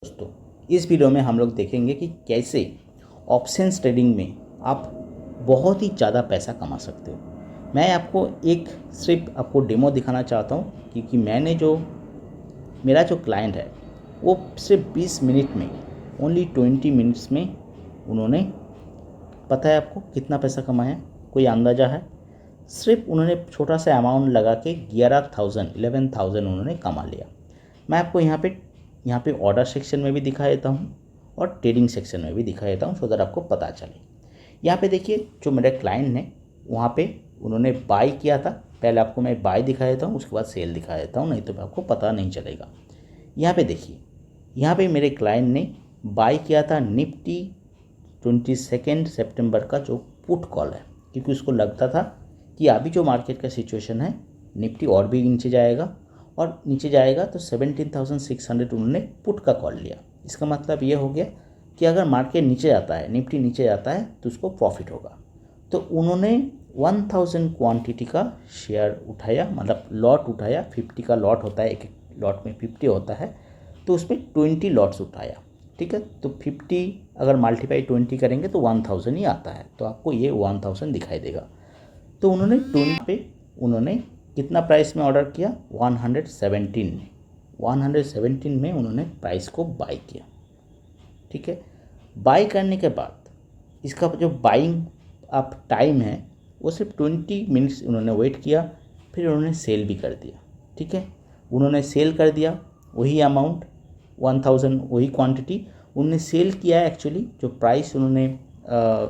दोस्तों, इस वीडियो में हम लोग देखेंगे कि कैसे ऑप्शंस ट्रेडिंग में आप बहुत ही ज़्यादा पैसा कमा सकते हो। मैं आपको एक सिर्फ आपको डेमो दिखाना चाहता हूँ क्योंकि मेरा जो क्लाइंट है वो सिर्फ 20 मिनट में, ओनली 20 मिनट्स में उन्होंने, पता है आपको कितना पैसा कमाया? कोई अंदाज़ा है? सिर्फ उन्होंने छोटा सा अमाउंट लगा के 11,000 उन्होंने कमा लिया। मैं आपको यहाँ पे ऑर्डर सेक्शन में भी दिखा देता हूँ और ट्रेडिंग सेक्शन में भी दिखा देता हूँ सो दैट आपको पता चले। यहाँ पे देखिए, जो मेरे क्लाइंट ने वहाँ पे उन्होंने बाई किया था। पहले आपको मैं बाई दिखा देता हूँ, उसके बाद सेल दिखा देता हूँ, नहीं तो आपको पता नहीं चलेगा। यहाँ पे देखिए, यहाँ पे मेरे क्लाइंट ने बाई किया था निफ्टी 22 सितंबर का जो पुट कॉल है, क्योंकि उसको लगता था कि अभी जो मार्केट का सिचुएशन है निफ्टी और भी नीचे जाएगा, और नीचे जाएगा तो 17,600 उन्होंने पुट का कॉल लिया। इसका मतलब ये हो गया कि अगर मार्केट नीचे जाता है, निफ्टी नीचे जाता है तो उसको प्रॉफिट होगा। तो उन्होंने 1000 क्वांटिटी का शेयर उठाया, मतलब लॉट उठाया। 50 का लॉट होता है, एक लॉट में 50 होता है, तो उसमें 20 लॉट्स उठाया। ठीक है, तो 50 अगर मल्टीप्लाई 20 करेंगे तो 1000 ही आता है, तो आपको ये 1000 दिखाई देगा। तो उन्होंने 20 पे उन्होंने कितना प्राइस में ऑर्डर किया? 117 में उन्होंने प्राइस को बाई किया। ठीक है, बाई करने के बाद इसका जो बाइंग आप टाइम है वो सिर्फ 20 मिनट्स उन्होंने वेट किया, फिर उन्होंने सेल भी कर दिया। ठीक है, उन्होंने सेल कर दिया वही अमाउंट 1000, वही क्वांटिटी उन्होंने सेल किया है। एक्चुअली जो प्राइस उन्होंने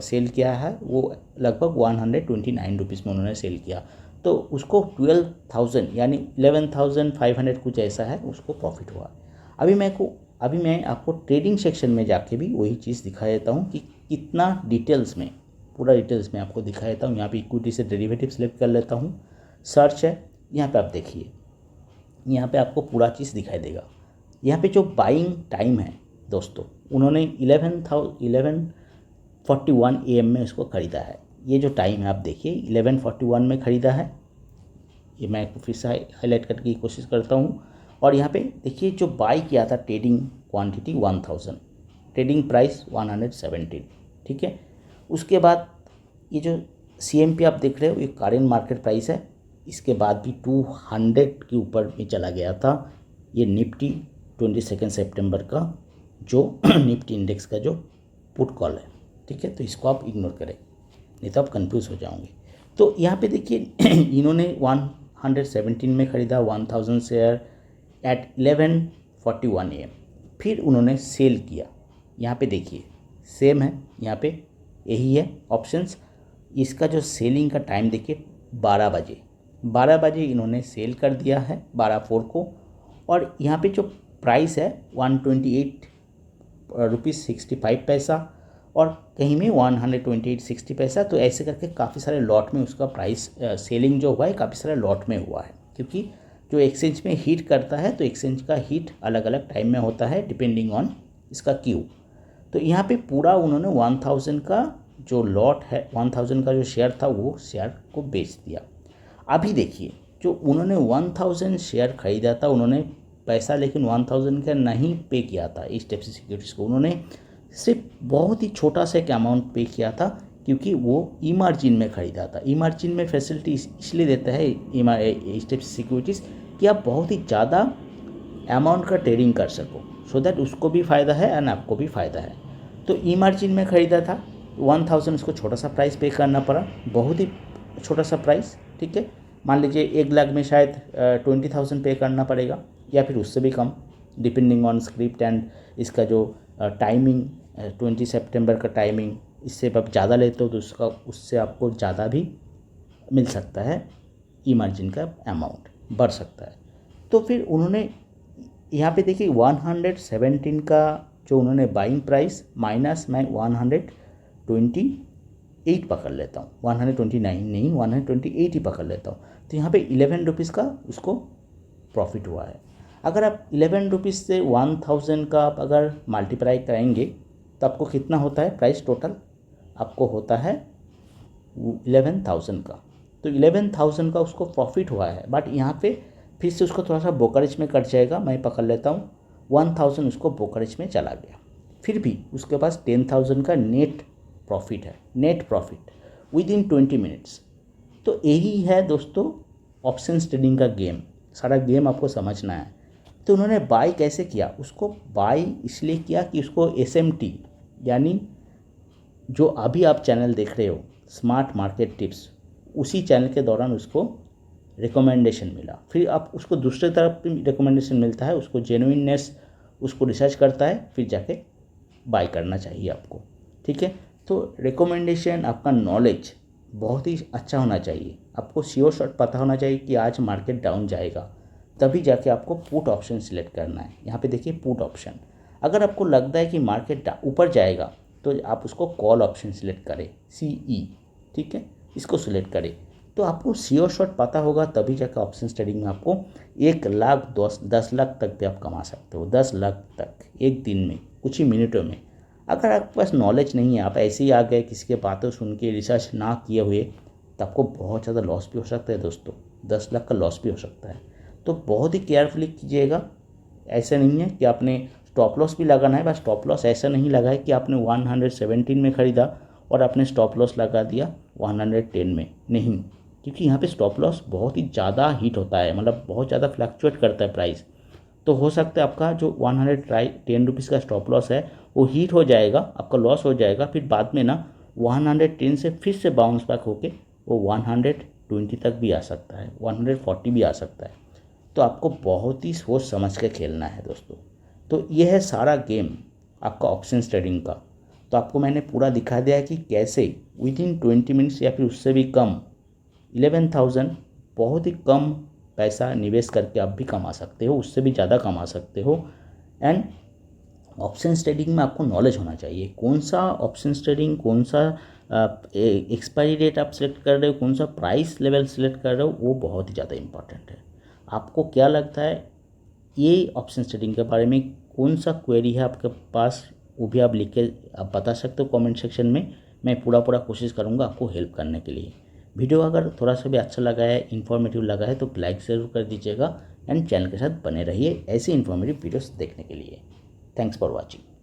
सेल किया है वो लगभग 129 रुपीज़ में उन्होंने सेल किया, तो उसको 12,000 यानी 11,500 कुछ ऐसा है, उसको प्रॉफिट हुआ। अभी मैं आपको ट्रेडिंग सेक्शन में जाके भी वही चीज़ दिखा देता हूँ कि कितना डिटेल्स में, पूरा डिटेल्स में आपको दिखा देता हूँ। यहाँ पे इक्विटी से डेरिवेटिव सेलेक्ट कर लेता हूँ, सर्च है, यहाँ पे आप देखिए, यहाँ पे आपको पूरा चीज़ दिखाई देगा। यहाँ पे जो बाइंग टाइम है दोस्तों, उन्होंने 11:41 AM में इसको ख़रीदा है। ये जो टाइम है आप देखिए, 11:41 में ख़रीदा है। ये मैं फिर से हाईलाइट करने की कोशिश करता हूँ। और यहाँ पे देखिए, जो बाई किया था ट्रेडिंग क्वांटिटी 1000, ट्रेडिंग प्राइस 117। ठीक है, उसके बाद ये जो CMP आप देख रहे हो, ये करेंट मार्केट प्राइस है। इसके बाद भी 200 के ऊपर में चला गया था। ये निफ्टी 22 सितंबर का जो निफ्टी इंडेक्स का जो पुट कॉल है। ठीक है, तो इसको आप इग्नोर करें, नहीं तो आप कंफ्यूज हो जाओगे। तो यहाँ पे देखिए इन्होंने 117 में ख़रीदा 1000 शेयर एट 11:41 AM, फिर उन्होंने सेल किया। यहाँ पे देखिए सेम है, यहाँ पे यही है ऑप्शंस। इसका जो सेलिंग का टाइम देखिए 12 बजे इन्होंने सेल कर दिया है, 12/4 को। और यहाँ पे जो प्राइस है 128 रुपीज़ 65 पैसा, और कहीं में 128.60 पैसा। तो ऐसे करके काफ़ी सारे लॉट में उसका प्राइस सेलिंग जो हुआ है काफ़ी सारे लॉट में हुआ है, क्योंकि जो एक्सचेंज में हीट करता है तो एक्सचेंज का हीट अलग अलग टाइम में होता है डिपेंडिंग ऑन इसका क्यू। तो यहाँ पे पूरा उन्होंने 1000 का जो लॉट है, 1000 का जो शेयर था वो शेयर को बेच दिया। अभी देखिए, जो उन्होंने 1000 शेयर खरीदा था, उन्होंने पैसा लेकिन 1000 का नहीं पे किया था इस टाइप से सिक्योरिटीज़ को। उन्होंने सिर्फ बहुत ही छोटा सा एक अमाउंट पे किया था, क्योंकि वो ई मार्जिन में ख़रीदा था। ई मार्जिन में फैसिलिटी इसलिए देता है इस टाइप से सिक्योरिटीज़ कि आप बहुत ही ज़्यादा अमाउंट का ट्रेडिंग कर सको, सो दैट उसको भी फ़ायदा है एंड आपको भी फ़ायदा है। तो ई मार्जिन में ख़रीदा था 1000, उसको छोटा सा प्राइस पे करना पड़ा, बहुत ही छोटा सा प्राइस। ठीक है, मान लीजिए 1 लाख में शायद 20,000 पे करना पड़ेगा, या फिर उससे भी कम, डिपेंडिंग ऑन स्क्रिप्ट एंड इसका जो टाइमिंग 20 सितंबर का टाइमिंग। इससे आप ज़्यादा लेते हो तो उससे आपको ज़्यादा भी मिल सकता है, ई मार्जिन का अमाउंट बढ़ सकता है। तो फिर उन्होंने यहाँ पे देखिए 117 का जो उन्होंने बाइंग प्राइस माइनस मैं 128 पकड़ लेता हूँ, 129 नहीं 128 ही पकड़ लेता हूँ। तो यहाँ पे 11 रुपीज़ का उसको प्रॉफिट हुआ है। अगर आप 11 रुपीज़ से 1000 का आप अगर मल्टीप्लाई करेंगे तो आपको कितना होता है प्राइस टोटल? आपको होता है 11,000 का। तो 11,000 का उसको प्रॉफिट हुआ है, बट यहाँ पे फिर से उसको थोड़ा सा ब्रोकरेज में कट जाएगा। मैं पकड़ लेता हूँ 1000 उसको ब्रोकरेज में चला गया, फिर भी उसके पास 10,000 का नेट प्रॉफिट है, net profit with in 20 minutes. तो यही है दोस्तों ऑप्शन ट्रेडिंग का गेम, सारा गेम आपको समझना है। तो उन्होंने बाई कैसे किया, उसको बाई इसलिए किया कि उसको SMT यानी जो अभी आप चैनल देख रहे हो स्मार्ट मार्केट टिप्स, उसी चैनल के दौरान उसको रिकमेंडेशन मिला, फिर आप उसको दूसरे तरफ भी रिकमेंडेशन मिलता है, उसको जेन्युइननेस उसको रिसर्च करता है, फिर जाके बाय करना चाहिए आपको, ठीक है। तो रिकमेंडेशन, आपका नॉलेज बहुत ही अच्छा होना चाहिए, आपको श्योर शॉट पता होना चाहिए कि आज मार्केट डाउन जाएगा, तभी जाके आपको पुट ऑप्शन सिलेक्ट करना है। यहाँ पे देखिए पुट ऑप्शन, अगर आपको लगता है कि मार्केट ऊपर जाएगा तो आप उसको कॉल ऑप्शन सिलेक्ट करें, CE, ठीक है, इसको सिलेक्ट करें। तो आपको श्योर शॉट पता होगा तभी जाकर ऑप्शन ट्रेडिंग में आपको 1 लाख 10 लाख तक भी आप कमा सकते हो, 10 लाख तक एक दिन में, कुछ ही मिनटों में। अगर आपके पास नॉलेज नहीं है, आप ऐसे ही आ गए किसी के बातों सुन के, रिसर्च ना किए हुए, तो आपको बहुत ज़्यादा लॉस भी हो सकता है दोस्तों, 10 लाख का लॉस भी हो सकता है। तो बहुत ही केयरफुली कीजिएगा। ऐसा नहीं है कि आपने स्टॉप लॉस भी लगाना है, बस स्टॉप लॉस ऐसा नहीं लगा है कि आपने 117 में ख़रीदा और आपने स्टॉप लॉस लगा दिया 110 में, नहीं, क्योंकि यहाँ पे स्टॉप लॉस बहुत ही ज़्यादा हिट होता है, मतलब बहुत ज़्यादा फ्लक्चुएट करता है प्राइस। तो हो सकता है आपका जो 110 रुपीज़ का स्टॉप लॉस है वो हीट हो जाएगा, आपका लॉस हो जाएगा, फिर बाद में ना 110 से फिर से बाउंस बैक होके वो 120 तक भी आ सकता है, 140 भी आ सकता है। तो आपको बहुत ही सोच समझ के खेलना है दोस्तों। तो ये है सारा गेम आपका ऑप्शन ट्रेडिंग का। तो आपको मैंने पूरा दिखा दिया है कि कैसे विद इन 20 मिनट्स या फिर उससे भी कम 11,000 बहुत ही कम पैसा निवेश करके आप भी कमा सकते हो, उससे भी ज़्यादा कमा सकते हो। एंड ऑप्शन ट्रेडिंग में आपको नॉलेज होना चाहिए, कौन सा ऑप्शन ट्रेडिंग, कौन सा एक्सपायरी डेट आप सिलेक्ट कर रहे हो, कौन सा प्राइस लेवल सिलेक्ट कर रहे हो, वो बहुत ही ज़्यादा इंपॉर्टेंट है। आपको क्या लगता है ये ऑप्शन ट्रेडिंग के बारे में, कौन सा क्वेरी है आपके पास, वो भी आप लिख के आप बता सकते हो कमेंट सेक्शन में। मैं पूरा कोशिश करूँगा आपको हेल्प करने के लिए। वीडियो अगर थोड़ा सा भी अच्छा लगा है, इन्फॉर्मेटिव लगा है, तो लाइक ज़रूर कर दीजिएगा एंड चैनल के साथ बने रहिए ऐसे इन्फॉर्मेटिव वीडियोस देखने के लिए। Thanks for watching.